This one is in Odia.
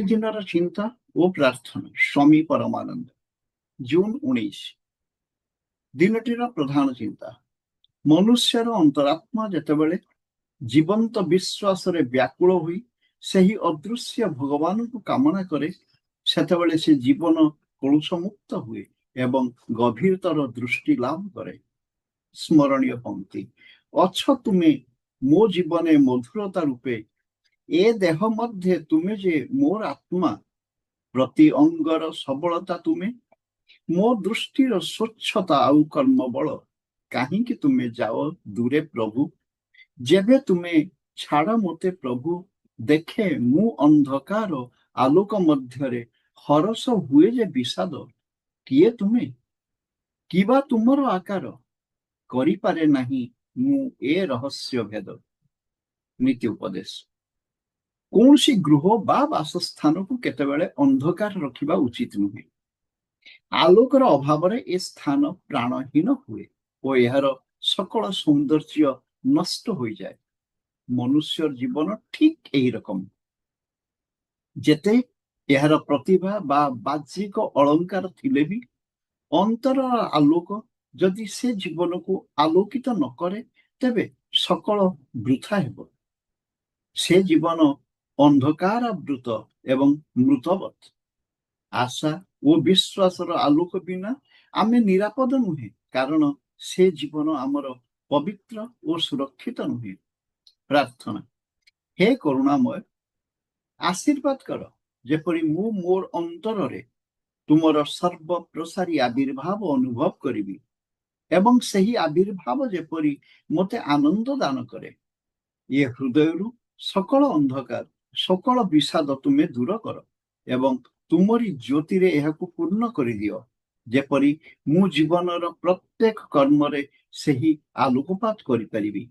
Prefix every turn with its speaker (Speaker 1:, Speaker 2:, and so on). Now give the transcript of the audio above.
Speaker 1: ଦିନର ଚିନ୍ତା ଓ ପ୍ରାର୍ଥନା। ସ୍ୱାମୀ ପରମାନନ୍ଦ। ଜୁନ୍ 19। ଦିନଟିର ପ୍ରଧାନ ଚିନ୍ତା। ମନୁଷ୍ୟର ଅନ୍ତରାତ୍ମା ଯେତେବେଳେ ଜୀବନ୍ତ ବିଶ୍ୱାସରେ ବ୍ୟାକୁଳ ହୋଇ ସେହି ଅଦୃଶ୍ୟ ଭଗବାନଙ୍କୁ କାମନା କରେ, ସେତେବେଳେ ସେ ଜୀବନ କଳୁଷମୁକ୍ତ ହୁଏ ଏବଂ ଗଭୀରତର ଦୃଷ୍ଟି ଲାଭ କରେ। ସ୍ମରଣୀୟ ପଂକ୍ତି। ଅଛ ତୁମେ ମୋ ଜୀବନେ ମଧୁରତା ରୂପେ, ଏ ଦେହ ମଧ୍ୟରେ ତୁମେ ଯେ ମୋର ଆତ୍ମା, ପ୍ରତି ଅଙ୍ଗର ସବଳତା ତୁମେ, ମୋ ଦୃଷ୍ଟିର ସ୍ୱଚ୍ଛତା ଆଉ କର୍ମ ବଳ, କାହିଁକି ତୁମେ ଯାଅ ଦୂରେ ପ୍ରଭୁ। ଯେବେ ତୁମେ ଛାଡ଼ ମୋତେ ପ୍ରଭୁ, ଦେଖେ ମୁଁ ଅନ୍ଧକାର ଆଲୋକ ମଧ୍ୟରେ, ହରସ ହୁଏ ଯେ ବିଷାଦ। କିଏ ତୁମେ, କିବା ତୁମର ଆକାର, କରିପାରେ ନାହିଁ ମୁଁ ଏ ରହସ୍ୟ ଭେଦ। ନୀତି ଉପଦେଶ। କୌଣସି ଗୃହ ବା ବାସସ୍ଥାନକୁ କେତେବେଳେ ଅନ୍ଧକାର ରଖିବା ଉଚିତ ନୁହେଁ। ଆଲୋକର ଅଭାବରେ ଏ ସ୍ଥାନ ପ୍ରାଣହୀନ ହୁଏ ଓ ଏହାର ସକଳ ସୌନ୍ଦର୍ଯ୍ୟ ନଷ୍ଟ ହୋଇଯାଏ। ମନୁଷ୍ୟର ଜୀବନ ଠିକ୍ ଏହି ରକମ। ଯେତେ ଏହାର ପ୍ରତିଭା ବା ବାହ୍ୟିକ ଅଳଙ୍କାର ଥିଲେ ବି ଅନ୍ତରର ଆଲୋକ ଯଦି ସେ ଜୀବନକୁ ଆଲୋକିତ ନ କରେ, ତେବେ ସକଳ ବୃଥା ହେବ। ସେ ଜୀବନ ଅନ୍ଧକାରାବୃତ ଏବଂ ମୃତବତ୍। ଆଶା ଓ ବିଶ୍ୱାସର ଆଲୋକ ବିନା ଆମେ ନିରାପଦ ନୁହେଁ, କାରଣ ସେ ଜୀବନ ଆମର ପବିତ୍ର ଓ ସୁରକ୍ଷିତ ନୁହେଁ। ପ୍ରାର୍ଥନା। ହେ କରୁଣାମୟ, ଆଶୀର୍ବାଦ କର ଯେପରି ମୁଁ ମୋର ଅନ୍ତରରେ ତୁମର ସର୍ବପ୍ରସାରୀ ଆବିର୍ଭାବ ଅନୁଭବ କରିବି ଏବଂ ସେହି ଆବିର୍ଭାବ ଯେପରି ମୋତେ ଆନନ୍ଦ ଦାନ କରେ। ଏ ହୃଦୟରୁ ସକଳ ଅନ୍ଧକାର, ସକଳ ବିଷାଦ ତୁମେ ଦୂର କର ଏବଂ ତୁମରି ଜ୍ୟୋତିରେ ଏହାକୁ ପୂର୍ଣ୍ଣ କରିଦିଅ, ଯେପରି ମୁଁ ଜୀବନର ପ୍ରତ୍ୟେକ କର୍ମରେ ସେହି ଆଲୋକପାତ କରିପାରିବି।